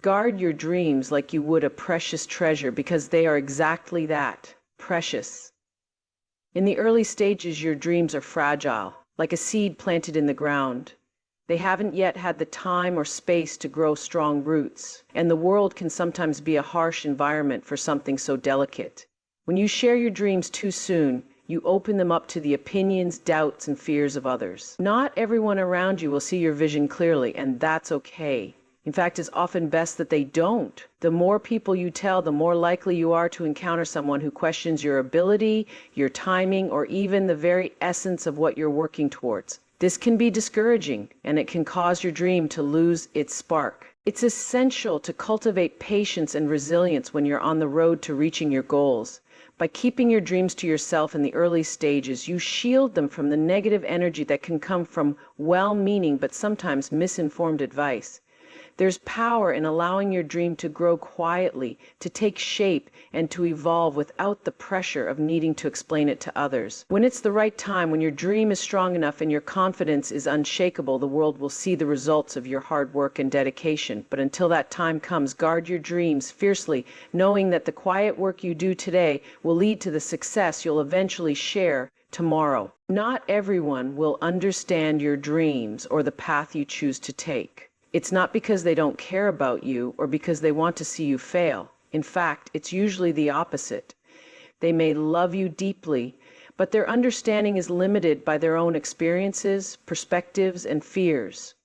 Guard your dreams like you would a precious treasure because they are exactly that, precious. In the early stages, your dreams are fragile, like a seed planted in the ground. They haven't yet had the time or space to grow strong roots, and the world can sometimes be a harsh environment for something so delicate. When you share your dreams too soon, you open them up to the opinions, doubts, and fears of others. Not everyone around you will see your vision clearly, and that's okay. In fact, it's often best that they don't. The more people you tell, the more likely you are to encounter someone who questions your ability, your timing, or even the very essence of what you're working towards. This can be discouraging, and it can cause your dream to lose its spark. It's essential to cultivate patience and resilience when you're on the road to reaching your goals. By keeping your dreams to yourself in the early stages, you shield them from the negative energy that can come from well-meaning but sometimes misinformed advice. There's power in allowing your dream to grow quietly, to take shape, and to evolve without the pressure of needing to explain it to others. When it's the right time, when your dream is strong enough and your confidence is unshakable, the world will see the results of your hard work and dedication. But until that time comes, guard your dreams fiercely, knowing that the quiet work you do today will lead to the success you'll eventually share tomorrow. Not everyone will understand your dreams or the path you choose to take. It's not because they don't care about you or because they want to see you fail. In fact, it's usually the opposite. They may love you deeply, but their understanding is limited by their own experiences, perspectives, and fears.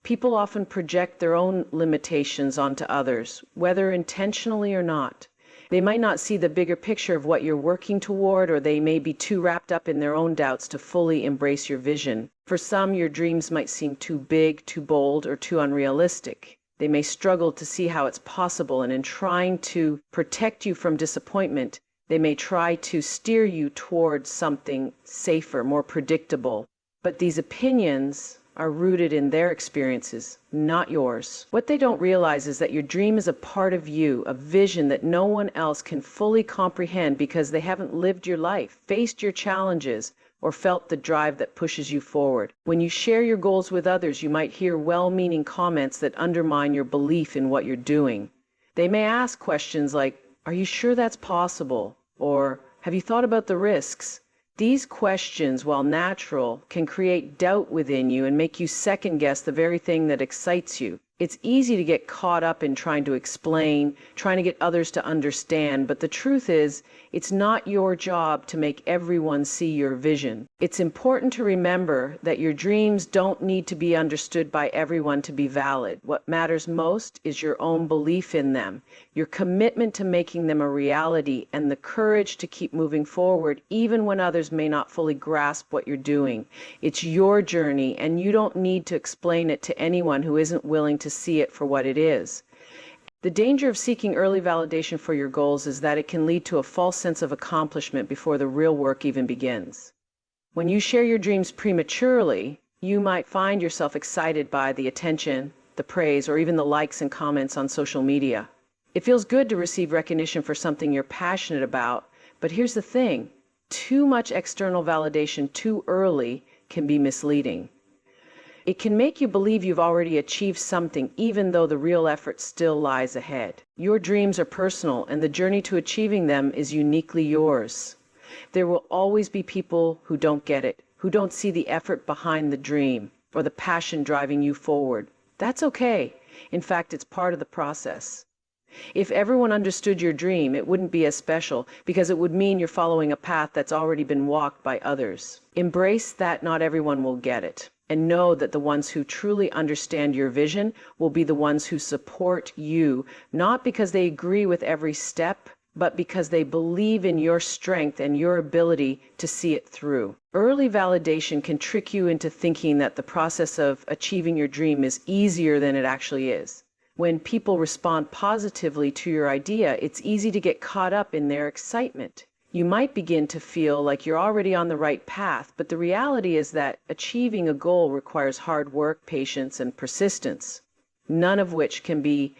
People often project their own limitations onto others, whether intentionally or not. They might not see the bigger picture of what you're working toward, or they may be too wrapped up in their own doubts to fully embrace your vision. For some, your dreams might seem too big, too bold, or too unrealistic. They may struggle to see how it's possible, and in trying to protect you from disappointment, they may try to steer you towards something safer, more predictable. But these opinions are rooted in their experiences, not yours. What they don't realize is that your dream is a part of you, a vision that no one else can fully comprehend because they haven't lived your life, faced your challenges, or felt the drive that pushes you forward. When you share your goals with others, you might hear well-meaning comments that undermine your belief in what you're doing. They may ask questions like, "Are you sure that's possible?" Or, "Have you thought about the risks?" These questions, while natural, can create doubt within you and make you second-guess the very thing that excites you. It's easy to get caught up in trying to explain, trying to get others to understand, but the truth is, it's not your job to make everyone see your vision. It's important to remember that your dreams don't need to be understood by everyone to be valid. What matters most is your own belief in them, your commitment to making them a reality, and the courage to keep moving forward even when others may not fully grasp what you're doing. It's your journey, and you don't need to explain it to anyone who isn't willing to see it for what it is. The danger of seeking early validation for your goals is that it can lead to a false sense of accomplishment before the real work even begins. When you share your dreams prematurely, you might find yourself excited by the attention, the praise, or even the likes and comments on social media. It feels good to receive recognition for something you're passionate about, but here's the thing: too much external validation too early can be misleading. It can make you believe you've already achieved something, even though the real effort still lies ahead. Your dreams are personal, and the journey to achieving them is uniquely yours. There will always be people who don't get it, who don't see the effort behind the dream, or the passion driving you forward. That's okay. In fact, it's part of the process. If everyone understood your dream, it wouldn't be as special, because it would mean you're following a path that's already been walked by others. Embrace that not everyone will get it, and know that the ones who truly understand your vision will be the ones who support you, not because they agree with every step, but because they believe in your strength and your ability to see it through. Early validation can trick you into thinking that the process of achieving your dream is easier than it actually is. When people respond positively to your idea, it's easy to get caught up in their excitement. You might begin to feel like you're already on the right path, but the reality is that achieving a goal requires hard work, patience, and persistence, none of which can be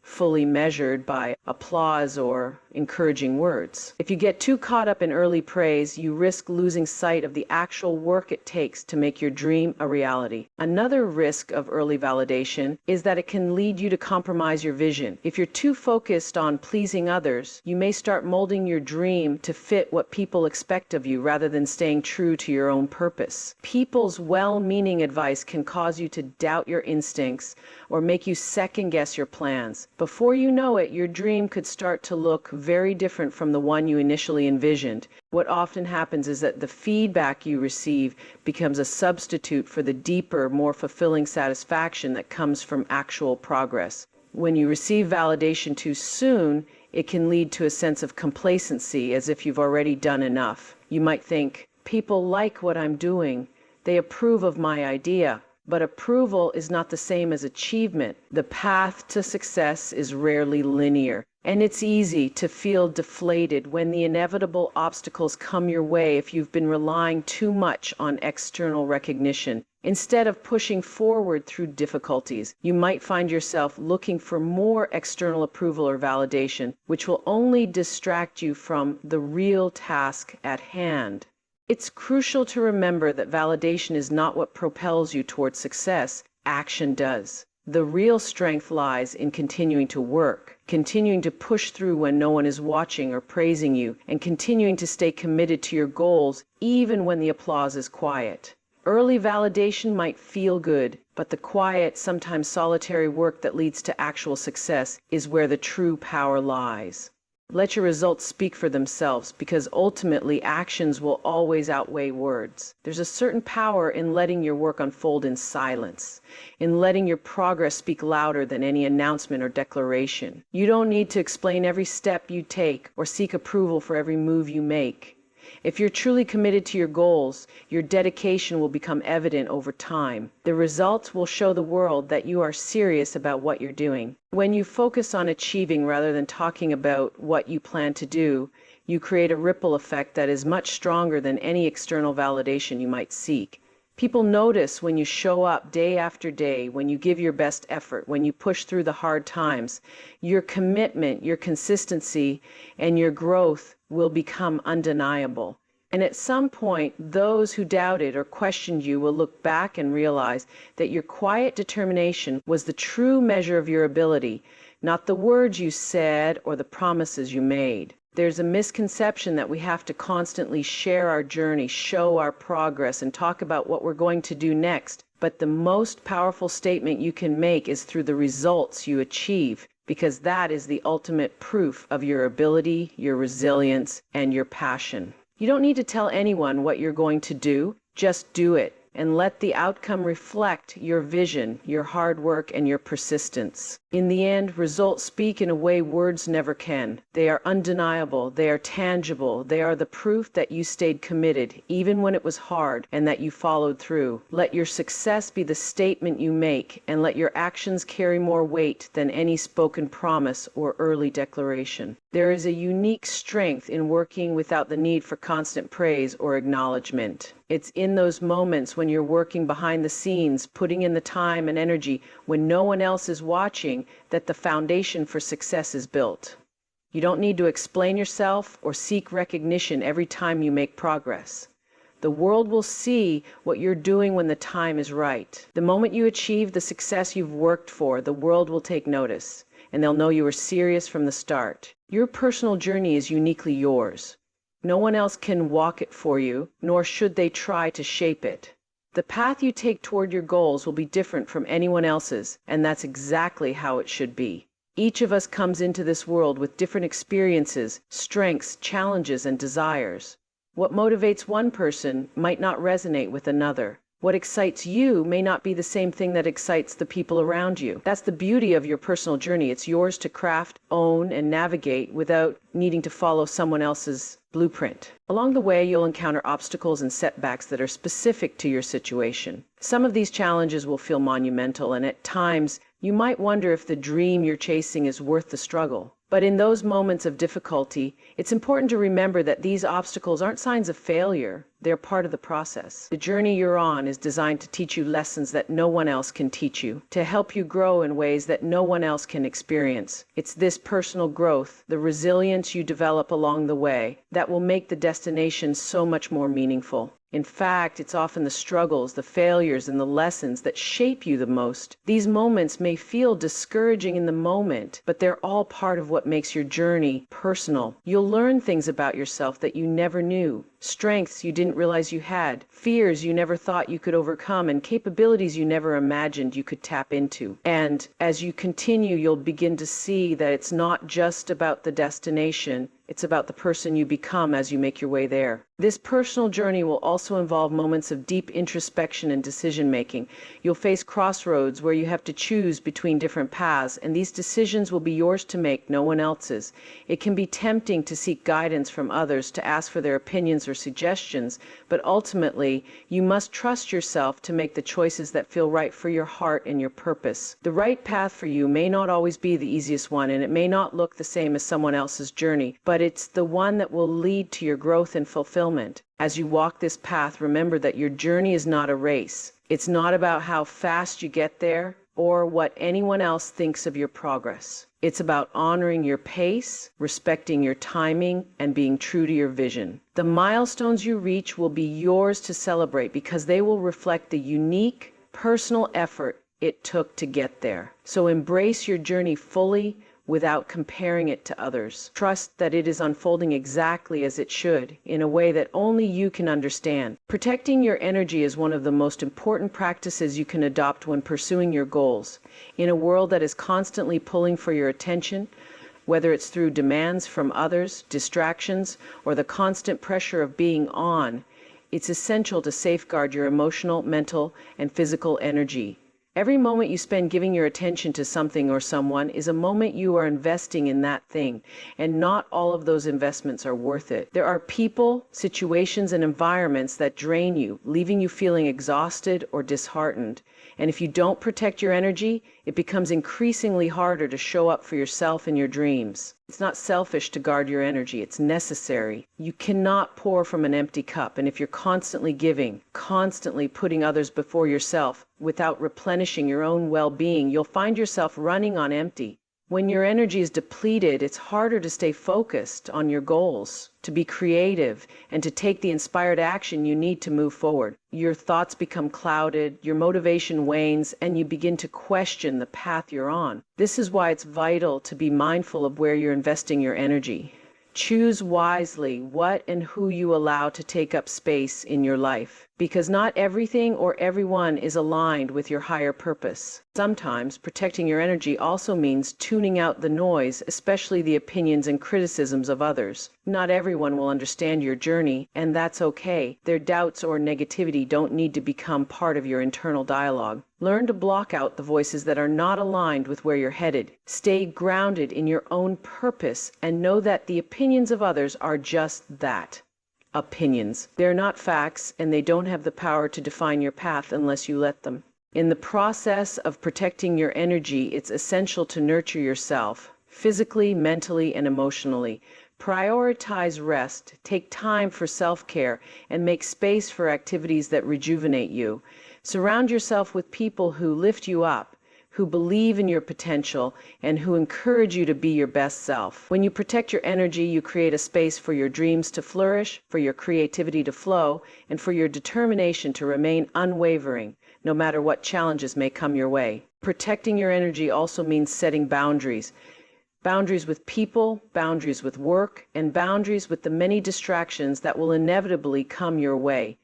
fully measured by applause or encouraging words. If you get too caught up in early praise, you risk losing sight of the actual work it takes to make your dream a reality. Another risk of early validation is that it can lead you to compromise your vision. If you're too focused on pleasing others, you may start molding your dream to fit what people expect of you rather than staying true to your own purpose. People's well-meaning advice can cause you to doubt your instincts or make you second-guess your plans. Before you know it, your dream could start to look very different from the one you initially envisioned. What often happens is that the feedback you receive becomes a substitute for the deeper, more fulfilling satisfaction that comes from actual progress. When you receive validation too soon, it can lead to a sense of complacency, as if you've already done enough. You might think, people like what I'm doing. They approve of my idea. But approval is not the same as achievement. The path to success is rarely linear, and it's easy to feel deflated when the inevitable obstacles come your way if you've been relying too much on external recognition. Instead of pushing forward through difficulties, you might find yourself looking for more external approval or validation, which will only distract you from the real task at hand. It's crucial to remember that validation is not what propels you towards success. Action does. The real strength lies in continuing to work, continuing to push through when no one is watching or praising you, and continuing to stay committed to your goals even when the applause is quiet. Early validation might feel good, but the quiet, sometimes solitary work that leads to actual success is where the true power lies. Let your results speak for themselves, because ultimately actions will always outweigh words. There's a certain power in letting your work unfold in silence, in letting your progress speak louder than any announcement or declaration. You don't need to explain every step you take or seek approval for every move you make. If you're truly committed to your goals, your dedication will become evident over time. The results will show the world that you are serious about what you're doing. When you focus on achieving rather than talking about what you plan to do, you create a ripple effect that is much stronger than any external validation you might seek. People notice when you show up day after day, when you give your best effort, when you push through the hard times. Your commitment, your consistency, and your growth will become undeniable. And at some point, those who doubted or questioned you will look back and realize that your quiet determination was the true measure of your ability, not the words you said or the promises you made. There's a misconception that we have to constantly share our journey, show our progress, and talk about what we're going to do next. But the most powerful statement you can make is through the results you achieve, because that is the ultimate proof of your ability, your resilience, and your passion. You don't need to tell anyone what you're going to do. Just do it, and let the outcome reflect your vision, your hard work, and your persistence. In the end, results speak in a way words never can. They are undeniable, they are tangible, they are the proof that you stayed committed, even when it was hard, and that you followed through. Let your success be the statement you make, and let your actions carry more weight than any spoken promise or early declaration. There is a unique strength in working without the need for constant praise or acknowledgement. It's in those moments when you're working behind the scenes, putting in the time and energy, when no one else is watching, that the foundation for success is built. You don't need to explain yourself or seek recognition every time you make progress. The world will see what you're doing when the time is right. The moment you achieve the success you've worked for, the world will take notice, and they'll know you were serious from the start. Your personal journey is uniquely yours. No one else can walk it for you, nor should they try to shape it. The path you take toward your goals will be different from anyone else's, and that's exactly how it should be. Each of us comes into this world with different experiences, strengths, challenges, and desires. What motivates one person might not resonate with another. What excites you may not be the same thing that excites the people around you. That's the beauty of your personal journey. It's yours to craft, own, and navigate without needing to follow someone else's blueprint. Along the way, you'll encounter obstacles and setbacks that are specific to your situation. Some of these challenges will feel monumental, and at times, you might wonder if the dream you're chasing is worth the struggle. But in those moments of difficulty, it's important to remember that these obstacles aren't signs of failure. They're part of the process. The journey you're on is designed to teach you lessons that no one else can teach you, to help you grow in ways that no one else can experience. It's this personal growth, the resilience you develop along the way, that will make the destination so much more meaningful. In fact, it's often the struggles, the failures, and the lessons that shape you the most. These moments may feel discouraging in the moment, but they're all part of what makes your journey personal. You'll learn things about yourself that you never knew, strengths you didn't realize you had, fears you never thought you could overcome, and capabilities you never imagined you could tap into. And as you continue, you'll begin to see that it's not just about the destination, it's about the person you become as you make your way there. This personal journey will also involve moments of deep introspection and decision-making. You'll face crossroads where you have to choose between different paths, and these decisions will be yours to make, no one else's. It can be tempting to seek guidance from others, to ask for their opinions or suggestions, but ultimately, you must trust yourself to make the choices that feel right for your heart and your purpose. The right path for you may not always be the easiest one, and it may not look the same as someone else's journey, but it's the one that will lead to your growth and fulfillment. As you walk this path, remember that your journey is not a race. It's not about how fast you get there or what anyone else thinks of your progress. It's about honoring your pace, respecting your timing, and being true to your vision. The milestones you reach will be yours to celebrate because they will reflect the unique, personal effort it took to get there. So embrace your journey fully, without comparing it to others. Trust that it is unfolding exactly as it should, in a way that only you can understand. Protecting your energy is one of the most important practices you can adopt when pursuing your goals. In a world that is constantly pulling for your attention, whether it's through demands from others, distractions, or the constant pressure of being on, it's essential to safeguard your emotional, mental, and physical energy. Every moment you spend giving your attention to something or someone is a moment you are investing in that thing, and not all of those investments are worth it. There are people, situations, and environments that drain you, leaving you feeling exhausted or disheartened. And if you don't protect your energy, it becomes increasingly harder to show up for yourself and your dreams. It's not selfish to guard your energy, it's necessary. You cannot pour from an empty cup, and if you're constantly giving, constantly putting others before yourself, without replenishing your own well-being, you'll find yourself running on empty. When your energy is depleted, it's harder to stay focused on your goals, to be creative, and to take the inspired action you need to move forward. Your thoughts become clouded, your motivation wanes, and you begin to question the path you're on. This is why it's vital to be mindful of where you're investing your energy. Choose wisely what and who you allow to take up space in your life, because not everything or everyone is aligned with your higher purpose. Sometimes protecting your energy also means tuning out the noise, especially the opinions and criticisms of others. Not everyone will understand your journey, and that's okay. Their doubts or negativity don't need to become part of your internal dialogue. Learn to block out the voices that are not aligned with where you're headed. Stay grounded in your own purpose and know that the opinions of others are just that. Opinions. They're not facts, and they don't have the power to define your path unless you let them. In the process of protecting your energy, it's essential to nurture yourself, physically, mentally, and emotionally. Prioritize rest, take time for self-care, and make space for activities that rejuvenate you. Surround yourself with people who lift you up, who believe in your potential, and who encourage you to be your best self. When you protect your energy, you create a space for your dreams to flourish, for your creativity to flow, and for your determination to remain unwavering, no matter what challenges may come your way. Protecting your energy also means setting boundaries. Boundaries with people, boundaries with work, and boundaries with the many distractions that will inevitably come your way.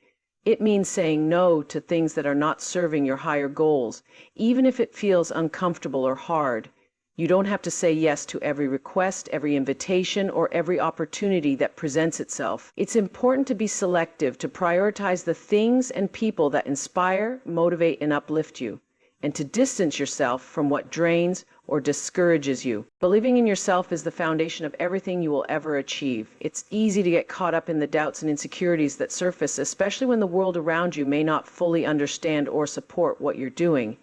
It means saying no to things that are not serving your higher goals, even if it feels uncomfortable or hard. You don't have to say yes to every request, every invitation, or every opportunity that presents itself. It's important to be selective, to prioritize the things and people that inspire, motivate, and uplift you, and to distance yourself from what drains or discourages you. Believing in yourself is the foundation of everything you will ever achieve. It's easy to get caught up in the doubts and insecurities that surface, especially when the world around you may not fully understand or support what you're doing.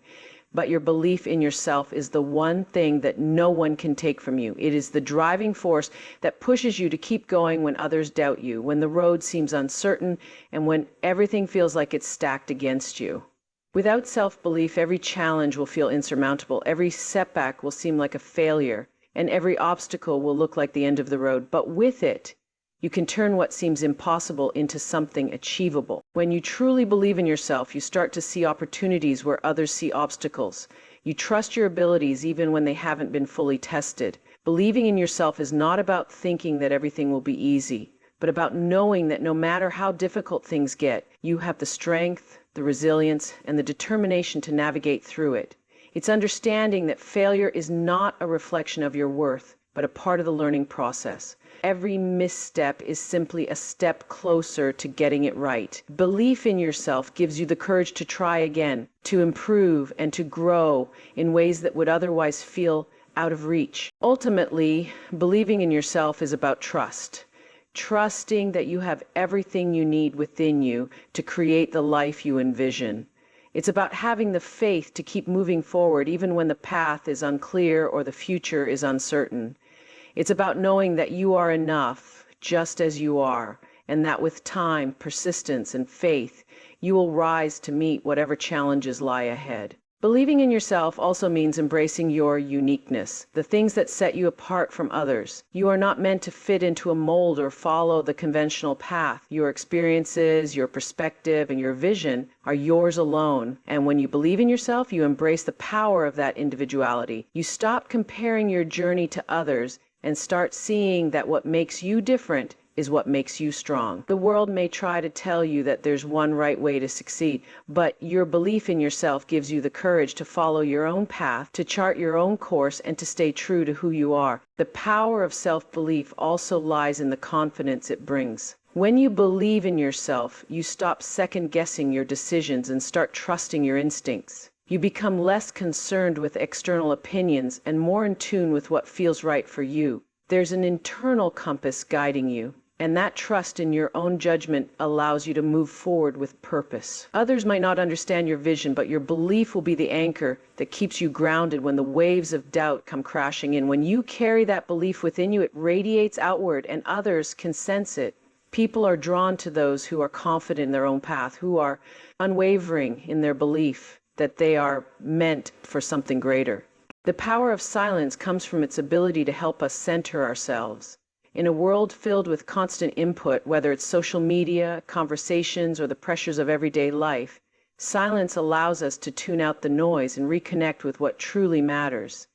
But your belief in yourself is the one thing that no one can take from you. It is the driving force that pushes you to keep going when others doubt you, when the road seems uncertain, and when everything feels like it's stacked against you. Without self-belief, every challenge will feel insurmountable, every setback will seem like a failure, and every obstacle will look like the end of the road. But with it, you can turn what seems impossible into something achievable. When you truly believe in yourself, you start to see opportunities where others see obstacles. You trust your abilities even when they haven't been fully tested. Believing in yourself is not about thinking that everything will be easy, but about knowing that no matter how difficult things get, you have the strength, the resilience, and the determination to navigate through it. It's understanding that failure is not a reflection of your worth, but a part of the learning process. Every misstep is simply a step closer to getting it right. Belief in yourself gives you the courage to try again, to improve, and to grow in ways that would otherwise feel out of reach. Ultimately, believing in yourself is about trust. Trusting that you have everything you need within you to create the life you envision. It's about having the faith to keep moving forward even when the path is unclear or the future is uncertain. It's about knowing that you are enough just as you are, and that with time, persistence, and faith, you will rise to meet whatever challenges lie ahead. Believing in yourself also means embracing your uniqueness, the things that set you apart from others. You are not meant to fit into a mold or follow the conventional path. Your experiences, your perspective, and your vision are yours alone. And when you believe in yourself, you embrace the power of that individuality. You stop comparing your journey to others and start seeing that what makes you different is what makes you strong. The world may try to tell you that there's one right way to succeed, but your belief in yourself gives you the courage to follow your own path, to chart your own course, and to stay true to who you are. The power of self-belief also lies in the confidence it brings. When you believe in yourself, you stop second-guessing your decisions and start trusting your instincts. You become less concerned with external opinions and more in tune with what feels right for you. There's an internal compass guiding you, and that trust in your own judgment allows you to move forward with purpose. Others might not understand your vision, but your belief will be the anchor that keeps you grounded when the waves of doubt come crashing in. When you carry that belief within you, it radiates outward, and others can sense it. People are drawn to those who are confident in their own path, who are unwavering in their belief that they are meant for something greater. The power of silence comes from its ability to help us center ourselves. In a world filled with constant input, whether it's social media, conversations, or the pressures of everyday life, silence allows us to tune out the noise and reconnect with what truly matters.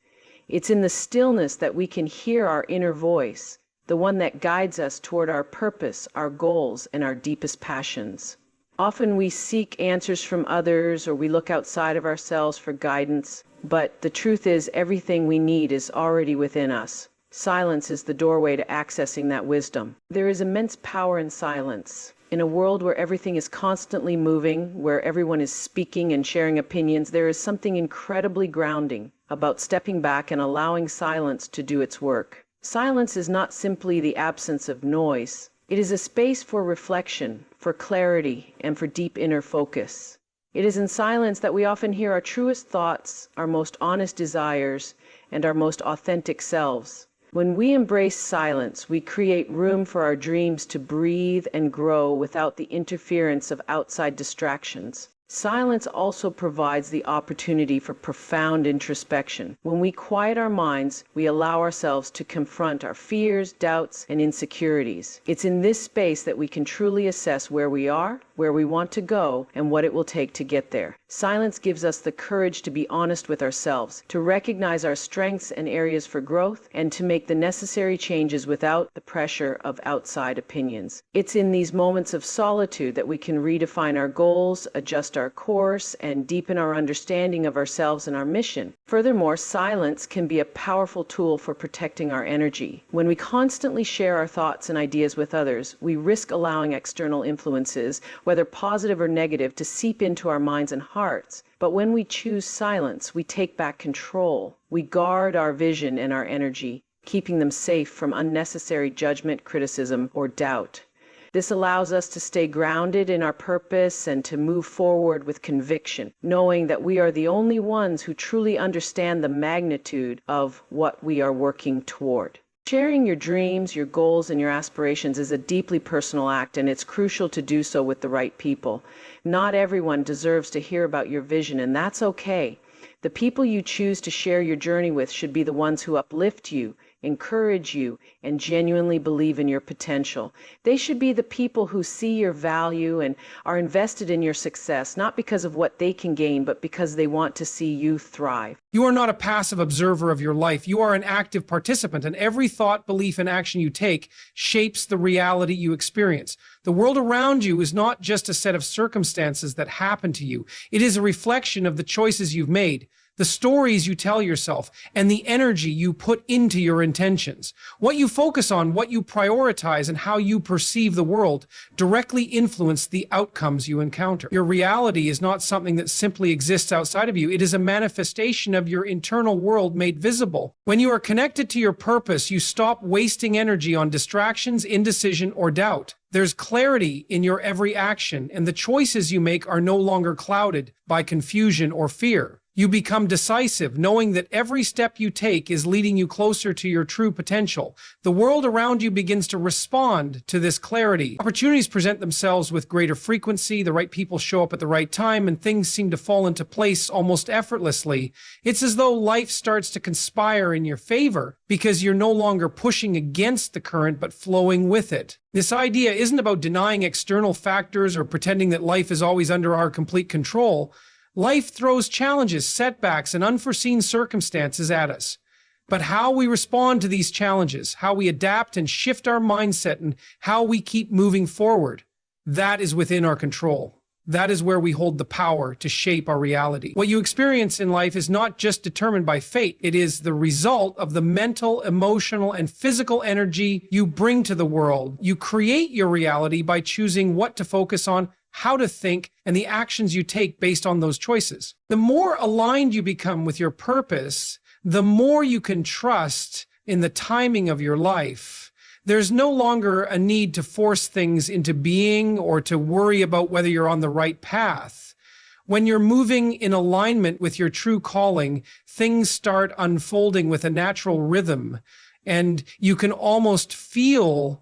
It's in the stillness that we can hear our inner voice, the one that guides us toward our purpose, our goals, and our deepest passions. Often we seek answers from others or we look outside of ourselves for guidance, but the truth is everything we need is already within us. Silence is the doorway to accessing that wisdom. There is immense power in silence. In a world where everything is constantly moving, where everyone is speaking and sharing opinions, there is something incredibly grounding about stepping back and allowing silence to do its work. Silence is not simply the absence of noise. It is a space for reflection, for clarity, and for deep inner focus. It is in silence that we often hear our truest thoughts, our most honest desires, and our most authentic selves. When we embrace silence, we create room for our dreams to breathe and grow without the interference of outside distractions. Silence also provides the opportunity for profound introspection. When we quiet our minds, we allow ourselves to confront our fears, doubts, and insecurities. It's in this space that we can truly assess where we are, where we want to go, and what it will take to get there. Silence gives us the courage to be honest with ourselves, to recognize our strengths and areas for growth, and to make the necessary changes without the pressure of outside opinions. It's in these moments of solitude that we can redefine our goals, adjust our course, and deepen our understanding of ourselves and our mission. Furthermore, silence can be a powerful tool for protecting our energy. When we constantly share our thoughts and ideas with others, we risk allowing external influences, whether positive or negative, to seep into our minds and hearts. But when we choose silence, we take back control. We guard our vision and our energy, keeping them safe from unnecessary judgment, criticism, or doubt. This allows us to stay grounded in our purpose and to move forward with conviction, knowing that we are the only ones who truly understand the magnitude of what we are working toward. Sharing your dreams, your goals, and your aspirations is a deeply personal act, and it's crucial to do so with the right people. Not everyone deserves to hear about your vision, and that's okay. The people you choose to share your journey with should be the ones who uplift you, encourage you, and genuinely believe in your potential. They should be the people who see your value and are invested in your success, not because of what they can gain, but because they want to see you thrive. You are not a passive observer of your life. You are an active participant, and every thought, belief, and action you take shapes the reality you experience. The world around you is not just a set of circumstances that happen to you. It is a reflection of the choices you've made, the stories you tell yourself, and the energy you put into your intentions. What you focus on, what you prioritize, and how you perceive the world directly influence the outcomes you encounter. Your reality is not something that simply exists outside of you. It is a manifestation of your internal world made visible. When you are connected to your purpose, you stop wasting energy on distractions, indecision, or doubt. There's clarity in your every action, and the choices you make are no longer clouded by confusion or fear. You become decisive, knowing that every step you take is leading you closer to your true potential. The world around you begins to respond to this clarity. Opportunities present themselves with greater frequency, the right people show up at the right time, and things seem to fall into place almost effortlessly. It's as though life starts to conspire in your favor because you're no longer pushing against the current but flowing with it. This idea isn't about denying external factors or pretending that life is always under our complete control. Life throws challenges, setbacks, and unforeseen circumstances at us. But how we respond to these challenges, how we adapt and shift our mindset, and how we keep moving forward, that is within our control. That is where we hold the power to shape our reality. What you experience in life is not just determined by fate. It is the result of the mental, emotional, and physical energy you bring to the world. You create your reality by choosing what to focus on, how to think, and the actions you take based on those choices. The more aligned you become with your purpose, the more you can trust in the timing of your life. There's no longer a need to force things into being or to worry about whether you're on the right path. When you're moving in alignment with your true calling, things start unfolding with a natural rhythm, and you can almost feel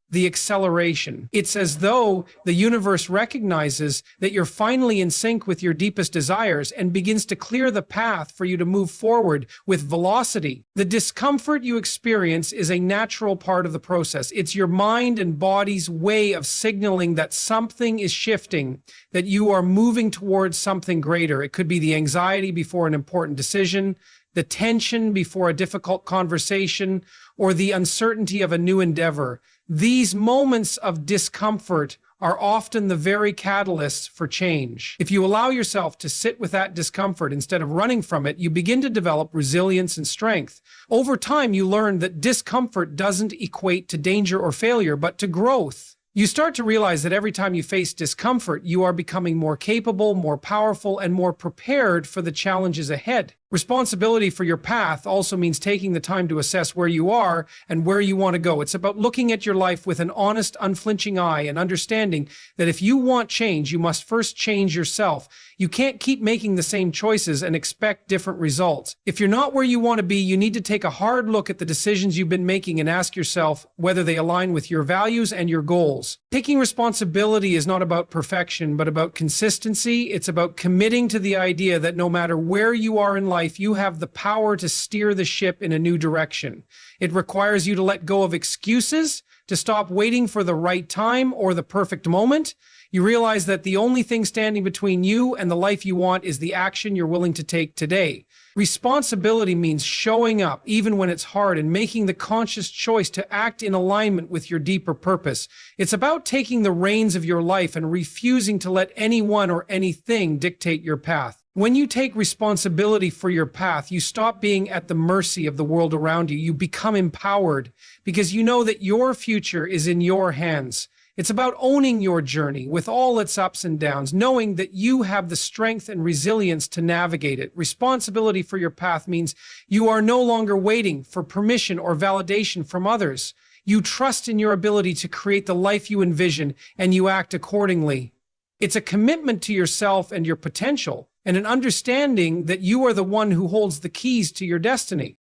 the acceleration. It's as though the universe recognizes that you're finally in sync with your deepest desires and begins to clear the path for you to move forward with velocity. The discomfort you experience is a natural part of the process. It's your mind and body's way of signaling that something is shifting, that you are moving towards something greater. It could be the anxiety before an important decision, the tension before a difficult conversation, or the uncertainty of a new endeavor. These moments of discomfort are often the very catalysts for change. If you allow yourself to sit with that discomfort instead of running from it, you begin to develop resilience and strength. Over time, you learn that discomfort doesn't equate to danger or failure, but to growth. You start to realize that every time you face discomfort, you are becoming more capable, more powerful, and more prepared for the challenges ahead. Responsibility for your path also means taking the time to assess where you are and where you want to go. It's about looking at your life with an honest, unflinching eye and understanding that if you want change, you must first change yourself. You can't keep making the same choices and expect different results. If you're not where you want to be, you need to take a hard look at the decisions you've been making and ask yourself whether they align with your values and your goals. Taking responsibility is not about perfection, but about consistency. It's about committing to the idea that no matter where you are in life, you have the power to steer the ship in a new direction. It requires you to let go of excuses, to stop waiting for the right time or the perfect moment. You realize that the only thing standing between you and the life you want is the action you're willing to take today. Responsibility means showing up even when it's hard and making the conscious choice to act in alignment with your deeper purpose. It's about taking the reins of your life and refusing to let anyone or anything dictate your path. When you take responsibility for your path, you stop being at the mercy of the world around you. You become empowered because you know that your future is in your hands. It's about owning your journey with all its ups and downs, knowing that you have the strength and resilience to navigate it. Responsibility for your path means you are no longer waiting for permission or validation from others. You trust in your ability to create the life you envision, and you act accordingly. It's a commitment to yourself and your potential, and an understanding that you are the one who holds the keys to your destiny.